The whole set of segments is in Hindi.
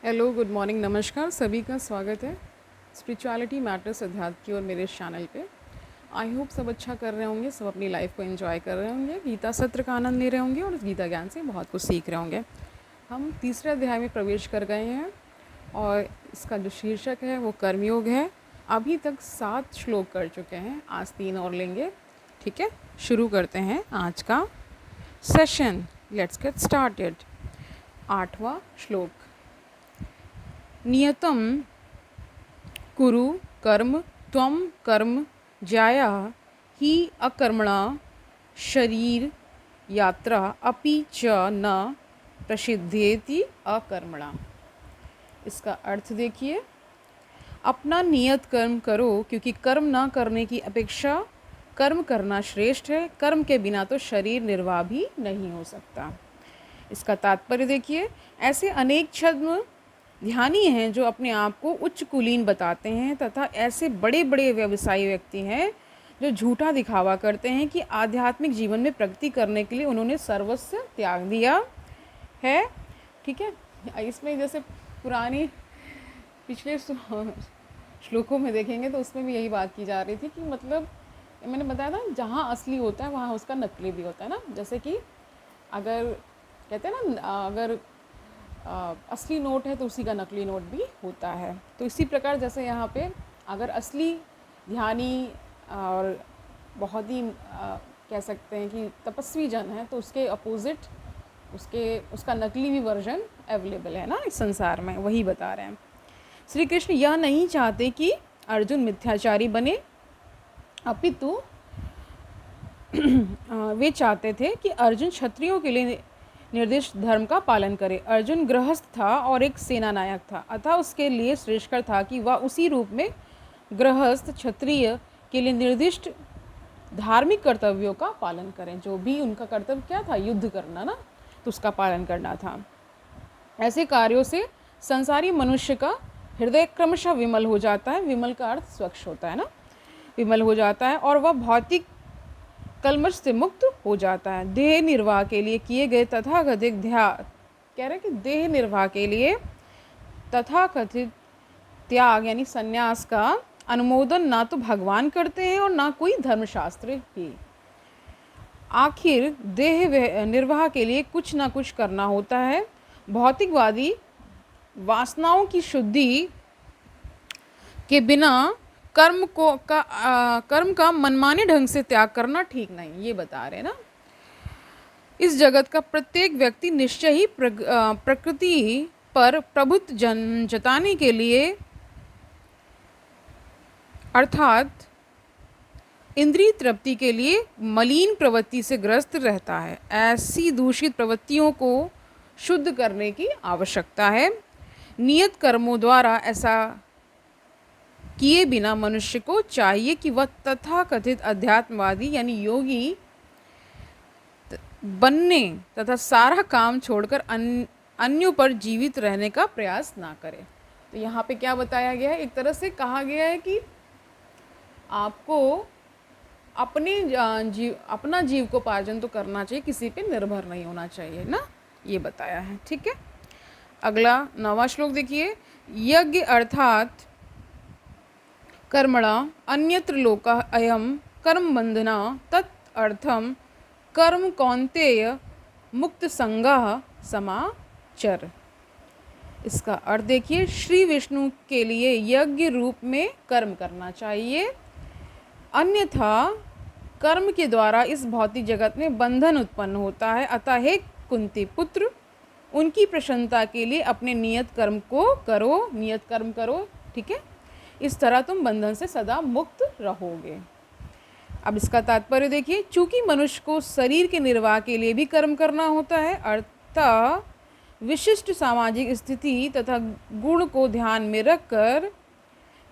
हेलो, गुड मॉर्निंग, नमस्कार। सभी का स्वागत है स्पिरिचुअलिटी मैटर्स अध्यात्म की और मेरे इस चैनल पे। आई होप सब अच्छा कर रहे होंगे, सब अपनी लाइफ को एंजॉय कर रहे होंगे, गीता सत्र का आनंद ले रहे होंगे और इस गीता ज्ञान से बहुत कुछ सीख रहे होंगे। हम तीसरे अध्याय में प्रवेश कर गए हैं और इसका जो शीर्षक है वो कर्मयोग है। अभी तक 7 श्लोक कर चुके हैं, आज 3 और लेंगे। ठीक है, शुरू करते हैं आज का सेशन। Let's get started. 8वां श्लोक। नियतं कुरु कर्म त्वं कर्म ज्याया ही अकर्मणा शरीर यात्रा अपि च न प्रसिद्धेति अकर्मणा। इसका अर्थ देखिए, अपना नियत कर्म करो क्योंकि कर्म ना करने की अपेक्षा कर्म करना श्रेष्ठ है। कर्म के बिना तो शरीर निर्वाह भी नहीं हो सकता। इसका तात्पर्य देखिए, ऐसे अनेक छद्म ध्यानी हैं जो अपने आप को उच्च कुलीन बताते हैं तथा ऐसे बड़े बड़े व्यवसायी व्यक्ति हैं जो झूठा दिखावा करते हैं कि आध्यात्मिक जीवन में प्रगति करने के लिए उन्होंने सर्वस्व त्याग दिया है। ठीक है, इसमें जैसे पुरानी पिछले श्लोकों में देखेंगे तो उसमें भी यही बात की जा रही थी कि मतलब मैंने बताया था, जहाँ असली होता है वहाँ उसका नकली भी होता है ना। जैसे कि अगर कहते हैं ना, अगर असली नोट है तो उसी का नकली नोट भी होता है। तो इसी प्रकार जैसे यहाँ पे अगर असली ध्यानी और बहुत ही कह सकते हैं कि तपस्वी जन है तो उसके अपोजिट उसका नकली भी वर्जन अवेलेबल है ना इस संसार में। वही बता रहे हैं श्री कृष्ण। यह नहीं चाहते कि अर्जुन मिथ्याचारी बने, अपितु वे चाहते थे कि अर्जुन क्षत्रियों के लिए निर्दिष्ट धर्म का पालन करे। अर्जुन गृहस्थ था और एक सेना नायक था, अतः उसके लिए श्रेष्ठकर था कि वह उसी रूप में गृहस्थ क्षत्रिय के लिए निर्दिष्ट धार्मिक कर्तव्यों का पालन करें। जो भी उनका कर्तव्य क्या था, युद्ध करना ना, तो उसका पालन करना था। ऐसे कार्यों से संसारी मनुष्य का हृदय क्रमशः विमल हो जाता है। विमल का अर्थ स्वच्छ होता है ना, विमल हो जाता है और वह भौतिक कलमश से मुक्त हो जाता है। देह निर्वाह के लिए किए गए तथाकथित कह रहे कि देह निर्वाह के लिए तथाकथित त्याग यानी संन्यास का अनुमोदन ना तो भगवान करते हैं और ना कोई धर्मशास्त्र ही। आखिर देह निर्वाह के लिए कुछ ना कुछ करना होता है। भौतिकवादी वासनाओं की शुद्धि के बिना कर्म का मनमाने ढंग से त्याग करना ठीक नहीं, ये बता रहे हैं ना। इस जगत का प्रत्येक व्यक्ति निश्चय ही प्रकृति पर प्रभुत्व जताने के लिए अर्थात इंद्रिय तृप्ति के लिए मलिन प्रवृत्ति से ग्रस्त रहता है। ऐसी दूषित प्रवृत्तियों को शुद्ध करने की आवश्यकता है। नियत कर्मों द्वारा ऐसा किए बिना मनुष्य को चाहिए कि वह तथाकथित अध्यात्मवादी यानी योगी बनने तथा सारा काम छोड़कर अन्यों पर जीवित रहने का प्रयास ना करे। तो यहाँ पे क्या बताया गया है, एक तरह से कहा गया है कि आपको अपना जीविकोपार्जन तो करना चाहिए, किसी पे निर्भर नहीं होना चाहिए ना, ये बताया है। ठीक है, अगला 9वां श्लोक देखिए। यज्ञ अर्थात कर्मणा अन्यत्र लोका अयम कर्म बंधना तत् अर्थम कर्म कौन्तेय मुक्त संगः समाचर। इसका अर्थ देखिए, श्री विष्णु के लिए यज्ञ रूप में कर्म करना चाहिए, अन्यथा कर्म के द्वारा इस भौतिक जगत में बंधन उत्पन्न होता है। अतः हे कुंती पुत्र, उनकी प्रसन्नता के लिए अपने नियत कर्म करो। ठीक है, इस तरह तुम बंधन से सदा मुक्त रहोगे। अब इसका तात्पर्य देखिए, चूंकि मनुष्य को शरीर के निर्वाह के लिए भी कर्म करना होता है, अर्थात विशिष्ट सामाजिक स्थिति तथा गुण को ध्यान में रखकर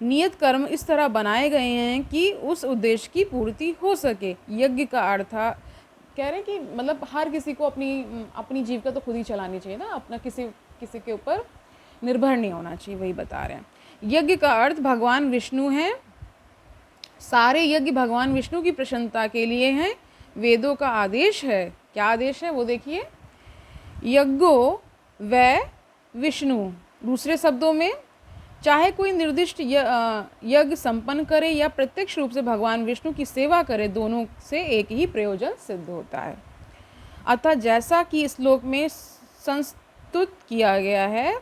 नियत कर्म इस तरह बनाए गए हैं कि उस उद्देश्य की पूर्ति हो सके। यज्ञ का अर्थ कह रहे हैं कि मतलब हर किसी को अपनी जीविका तो खुद ही चलानी चाहिए ना, अपना किसी के ऊपर निर्भर नहीं होना चाहिए, वही बता रहे हैं। यज्ञ का अर्थ भगवान विष्णु हैं। सारे यज्ञ भगवान विष्णु की प्रसन्नता के लिए हैं। वेदों का आदेश है, क्या आदेश है वो देखिए, यज्ञो वै विष्णु दूसरे शब्दों में, चाहे कोई निर्दिष्ट यज्ञ संपन्न करे या प्रत्यक्ष रूप से भगवान विष्णु की सेवा करे, दोनों से एक ही प्रयोजन सिद्ध होता है। अतः जैसा कि इस श्लोक में संस्तुत किया गया है,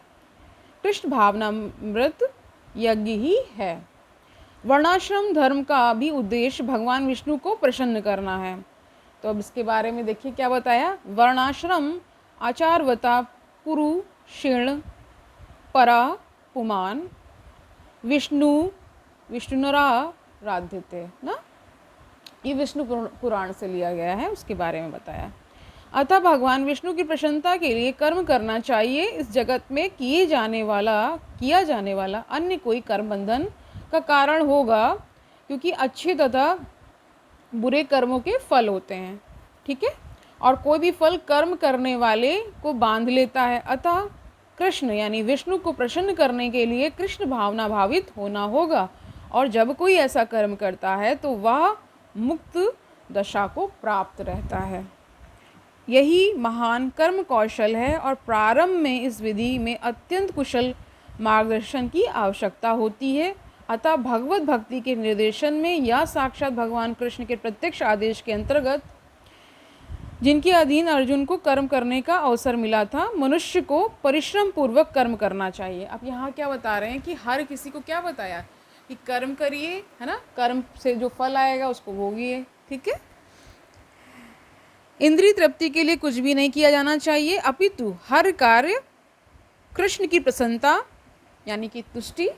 कृष्ण भावनामृत यज्ञ ही है। वर्णाश्रम धर्म का भी उद्देश्य भगवान विष्णु को प्रसन्न करना है। तो अब इसके बारे में देखिए क्या बताया। वर्णाश्रम आचारवता पुरु शीर्ण परा पुमान विष्णुनरा राध्यते ना, ये विष्णु पुराण से लिया गया है, उसके बारे में बताया। अतः भगवान विष्णु की प्रसन्नता के लिए कर्म करना चाहिए। इस जगत में किया जाने वाला अन्य कोई कर्म बंधन का कारण होगा, क्योंकि अच्छे तथा बुरे कर्मों के फल होते हैं, ठीक है, और कोई भी फल कर्म करने वाले को बांध लेता है। अतः कृष्ण यानी विष्णु को प्रसन्न करने के लिए कृष्ण भावना भावित होना होगा, और जब कोई ऐसा कर्म करता है तो वह मुक्त दशा को प्राप्त रहता है। यही महान कर्म कौशल है, और प्रारंभ में इस विधि में अत्यंत कुशल मार्गदर्शन की आवश्यकता होती है। अतः भगवत भक्ति के निर्देशन में या साक्षात भगवान कृष्ण के प्रत्यक्ष आदेश के अंतर्गत जिनके अधीन अर्जुन को कर्म करने का अवसर मिला था, मनुष्य को परिश्रम पूर्वक कर्म करना चाहिए। अब यहाँ क्या बता रहे हैं कि हर किसी को क्या बताया कि कर्म करिए, है ना, कर्म से जो फल आएगा उसको भोगिए, ठीक है। इंद्रिय तृप्ति के लिए कुछ भी नहीं किया जाना चाहिए, अपितु हर कार्य कृष्ण की प्रसन्नता यानी कि तुष्टि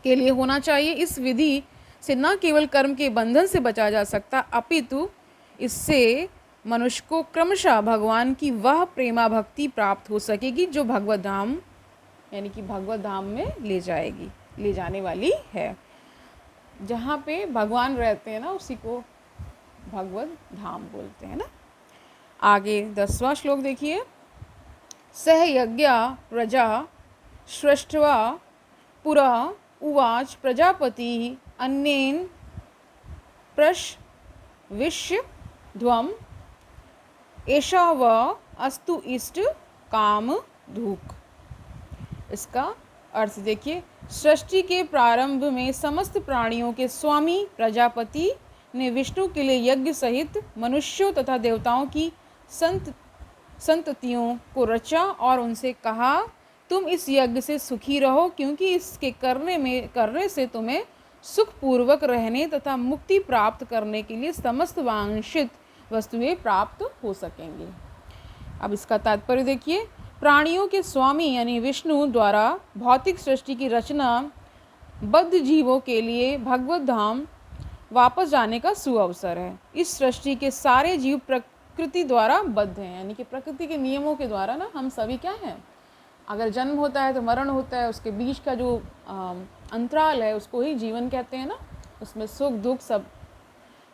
के लिए होना चाहिए। इस विधि से न केवल कर्म के बंधन से बचा जा सकता, अपितु इससे मनुष्य को क्रमशः भगवान की वह प्रेमा भक्ति प्राप्त हो सकेगी जो भगवत धाम यानी कि भगवत धाम में ले जाने वाली है। जहाँ पे भगवान रहते हैं ना, उसी को भगवत धाम बोलते हैं ना। आगे 10वां श्लोक देखिए। सह यज्ञा प्रजा सृष्ट्वा पुरा उवाच प्रजापति अन्येन प्रश्विष्य ध्वम एषा व अस्तु इष्ट काम धूक। इसका अर्थ देखिए। सृष्टि के प्रारंभ में समस्त प्राणियों के स्वामी प्रजापति ने विष्णु के लिए यज्ञ सहित मनुष्यों तथा देवताओं की संततियों को रचा और उनसे कहा, तुम इस यज्ञ से सुखी रहो, क्योंकि इसके करने से तुम्हें सुखपूर्वक रहने तथा मुक्ति प्राप्त करने के लिए समस्त वांछित वस्तुएं प्राप्त हो सकेंगी। अब इसका तात्पर्य देखिए। प्राणियों के स्वामी यानी विष्णु द्वारा भौतिक सृष्टि की रचना बद्ध जीवों के लिए भगवत धाम वापस जाने का सुअवसर है। इस सृष्टि के सारे जीव प्रकृति द्वारा बद्ध हैं, यानी कि प्रकृति के नियमों के द्वारा ना हम सभी क्या हैं, अगर जन्म होता है तो मरण होता है, उसके बीच का जो अंतराल है उसको ही जीवन कहते हैं ना। उसमें सुख दुख सब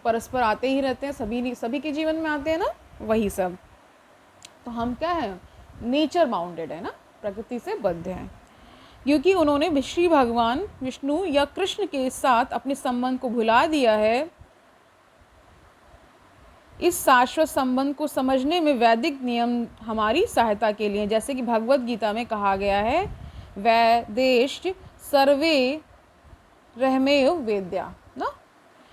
परस्पर आते ही रहते हैं, सभी के जीवन में आते हैं ना, वही सब। तो हम क्या है, नेचर बाउंडेड है ना, प्रकृति से बद्ध हैं, क्योंकि उन्होंने श्री भगवान विष्णु या कृष्ण के साथ अपने संबंध को भुला दिया है। इस शाश्वत संबंध को समझने में वैदिक नियम हमारी सहायता के लिए, जैसे कि भगवत गीता में कहा गया है, वैदेश सर्वे रहमेव वेद्या ना।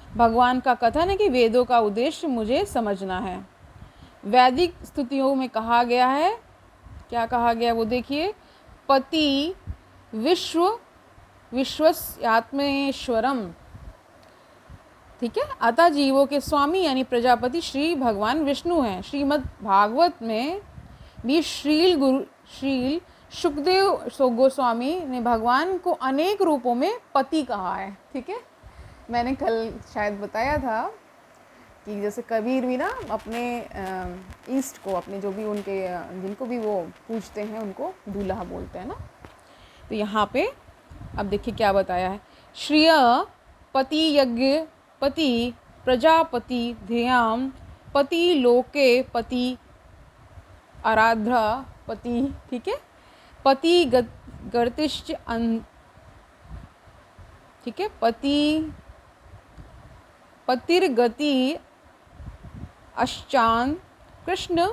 भगवान का कथन है कि वेदों का उद्देश्य मुझे समझना है। वैदिक स्तुतियों में कहा गया है, क्या कहा गया वो देखिए, पति विश्वस्यात्मेश्वरम, ठीक है। अतः जीवों के स्वामी यानी प्रजापति श्री भगवान विष्णु हैं। श्रीमद् भागवत में भी श्रील शुकदेव गोस्वामी ने भगवान को अनेक रूपों में पति कहा है, ठीक है। मैंने कल शायद बताया था कि जैसे कबीर भी ना अपने ईस्ट को, अपने जो भी उनके जिनको भी वो पूजते हैं उनको दूल्हा बोलते हैं ना। तो यहाँ पे अब देखिए क्या बताया है। श्रिय पति यज्ञ पति प्रजापति ध्येयम पति लोके पति आराध्या पति, ठीक है। पति गर्तिश्च ठीक है। पतिर्गति अश्चान कृष्ण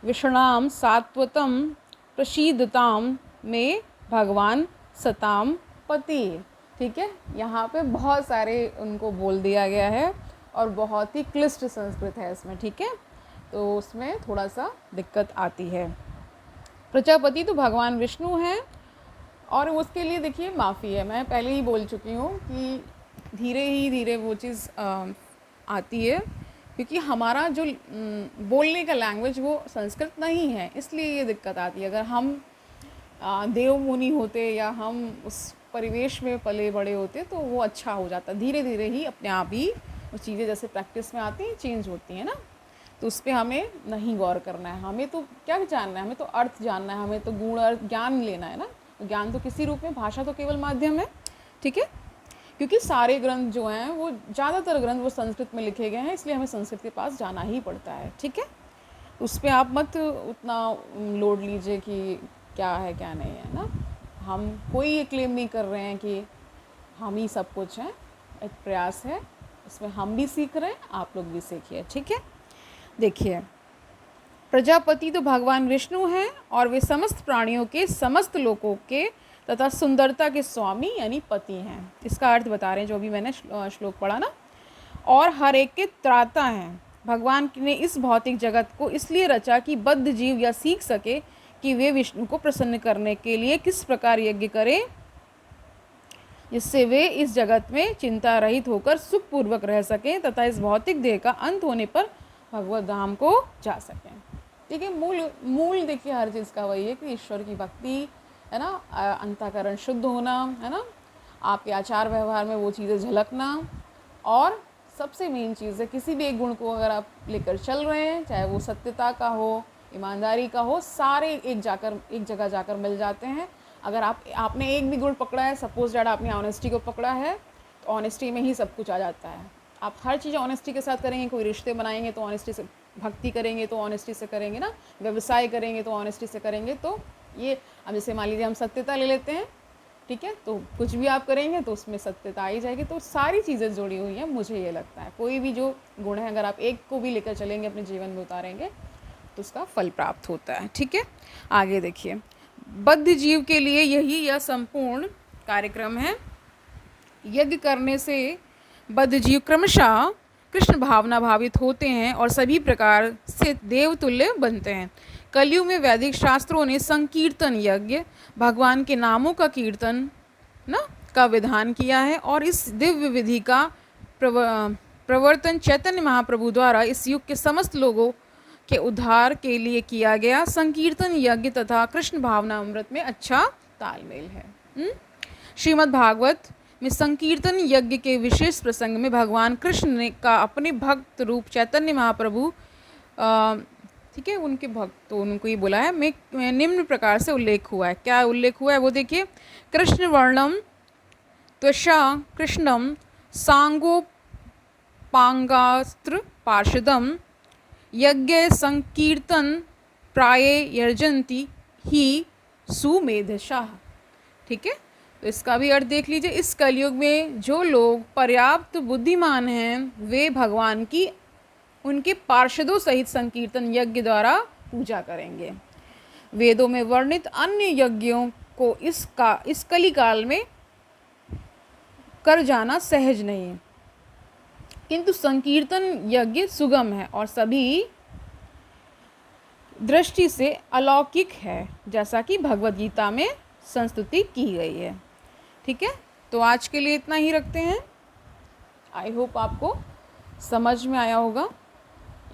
विषणाम सात्वतम प्रसीदताम में भगवान सताम पति। ठीक है, यहाँ पे बहुत सारे उनको बोल दिया गया है और बहुत ही क्लिष्ट संस्कृत है इसमें। ठीक है, तो उसमें थोड़ा सा दिक्कत आती है। प्रजापति तो भगवान विष्णु हैं और उसके लिए देखिए माफ़ी है, मैं पहले ही बोल चुकी हूँ कि धीरे वो चीज़ आती है, क्योंकि हमारा जो बोलने का लैंग्वेज वो संस्कृत नहीं है, इसलिए ये दिक्कत आती है। अगर हम देव मुनि होते या हम उस परिवेश में पले बड़े होते तो वो अच्छा हो जाता। धीरे धीरे ही अपने आप ही वो चीज़ें जैसे प्रैक्टिस में आती हैं चेंज होती हैं ना, तो उस पर हमें नहीं गौर करना है। हमें तो क्या जानना है, हमें तो अर्थ जानना है, हमें तो गुण अर्थ ज्ञान लेना है ना। तो ज्ञान तो किसी रूप में, भाषा तो केवल माध्यम है। ठीक है, क्योंकि सारे ग्रंथ जो हैं वो ज़्यादातर ग्रंथ वो संस्कृत में लिखे गए हैं, इसलिए हमें संस्कृत के पास जाना ही पड़ता है। ठीक है, उस पर आप मत उतना लोड लीजिए कि क्या है क्या नहीं है ना। हम कोई ये क्लेम नहीं कर रहे हैं कि हम ही सब कुछ हैं, एक प्रयास है, इसमें हम भी सीख रहे हैं, आप लोग भी सीखिए। ठीक है, देखिए प्रजापति तो भगवान विष्णु हैं और वे समस्त प्राणियों के, समस्त लोकों के तथा सुंदरता के स्वामी यानी पति हैं। इसका अर्थ बता रहे हैं जो भी मैंने श्लोक पढ़ा ना। और हर एक के त्राता हैं। भगवान ने इस भौतिक जगत को इसलिए रचा कि बद्ध जीव यह सीख सके कि वे विष्णु को प्रसन्न करने के लिए किस प्रकार यज्ञ करें, जिससे वे इस जगत में चिंता रहित होकर सुखपूर्वक रह सकें तथा इस भौतिक देह का अंत होने पर भगवत धाम को जा सकें। ठीक है, मूल देखिए हर चीज़ का वही है कि ईश्वर की भक्ति है ना, अंतःकरण शुद्ध होना है ना, आपके आचार व्यवहार में वो चीज़ें झलकना, और सबसे मेन चीज़ है किसी भी एक गुण को अगर आप लेकर चल रहे हैं, चाहे वो सत्यता का हो, ईमानदारी का हो, सारे एक जगह जाकर मिल जाते हैं। अगर आपने एक भी गुण पकड़ा है, सपोज दैट आपने ऑनेस्टी को पकड़ा है, तो ऑनेस्टी में ही सब कुछ आ जाता है। आप हर चीज़ ऑनेस्टी के साथ करेंगे, कोई रिश्ते बनाएंगे तो ऑनेस्टी से, भक्ति करेंगे तो ऑनेस्टी से करेंगे ना, व्यवसाय करेंगे तो ऑनेस्टी से करेंगे। तो ये अब जैसे मान लीजिए हम सत्यता ले लेते हैं, ठीक है, तो कुछ भी आप करेंगे तो उसमें सत्यता आई जाएगी। तो सारी चीज़ें जुड़ी हुई हैं, मुझे ये लगता है। कोई भी जो गुण है अगर आप एक को भी लेकर चलेंगे, अपने जीवन में उतारेंगे, तो उसका फल प्राप्त होता है। ठीक है, आगे देखिए, बद्ध जीव के लिए यह संपूर्ण कार्यक्रम है। यज्ञ करने से बद्ध जीव क्रमशः कृष्ण भावना भावित होते हैं और सभी प्रकार से देवतुल्य बनते हैं। कलयुग में वैदिक शास्त्रों ने संकीर्तन यज्ञ, भगवान के नामों का कीर्तन ना का विधान किया है, और इस दिव्य विधि का प्रवर्तन चैतन्य महाप्रभु द्वारा इस युग के समस्त लोगों के उद्धार के लिए किया गया। संकीर्तन यज्ञ तथा कृष्ण भावना अमृत में अच्छा तालमेल है। श्रीमद् भागवत में संकीर्तन यज्ञ के विशेष प्रसंग में भगवान कृष्ण ने का अपने भक्त रूप चैतन्य महाप्रभु, ठीक है, उनके भक्त, तो उनको ये बोला है में निम्न प्रकार से उल्लेख हुआ है। क्या उल्लेख हुआ है वो देखिए, कृष्ण वर्णम त्वषा कृष्णम सांगोपांगास्त्र पार्षदम यज्ञ संकीर्तन प्राये यर्जन्ति ही सुमेधशाह। ठीक है, तो इसका भी अर्थ देख लीजिए। इस कलयुग में जो लोग पर्याप्त बुद्धिमान हैं वे भगवान की उनके पार्षदों सहित संकीर्तन यज्ञ द्वारा पूजा करेंगे। वेदों में वर्णित अन्य यज्ञों को इस कली काल में कर जाना सहज नहीं है, किंतु संकीर्तन यज्ञ सुगम है और सभी दृष्टि से अलौकिक है, जैसा कि भगवद गीता में संस्तुति की गई है। ठीक है, तो आज के लिए इतना ही रखते हैं। आई होप आपको समझ में आया होगा।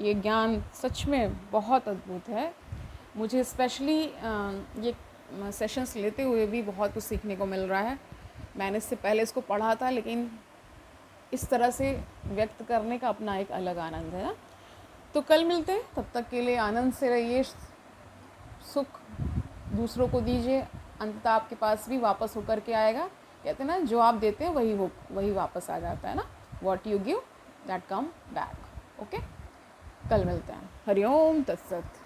ये ज्ञान सच में बहुत अद्भुत है। मुझे स्पेशली ये सेशंस लेते हुए भी बहुत कुछ सीखने को मिल रहा है। मैंने इससे पहले इसको पढ़ा था, लेकिन इस तरह से व्यक्त करने का अपना एक अलग आनंद है ना। तो कल मिलते हैं, तब तक के लिए आनंद से रहिए, सुख दूसरों को दीजिए, अंततः आपके पास भी वापस होकर के आएगा। कहते हैं ना, जो आप देते हैं वही वापस आ जाता है ना। What you give that come back. Okay, कल मिलते हैं। हरिओम तत्सत।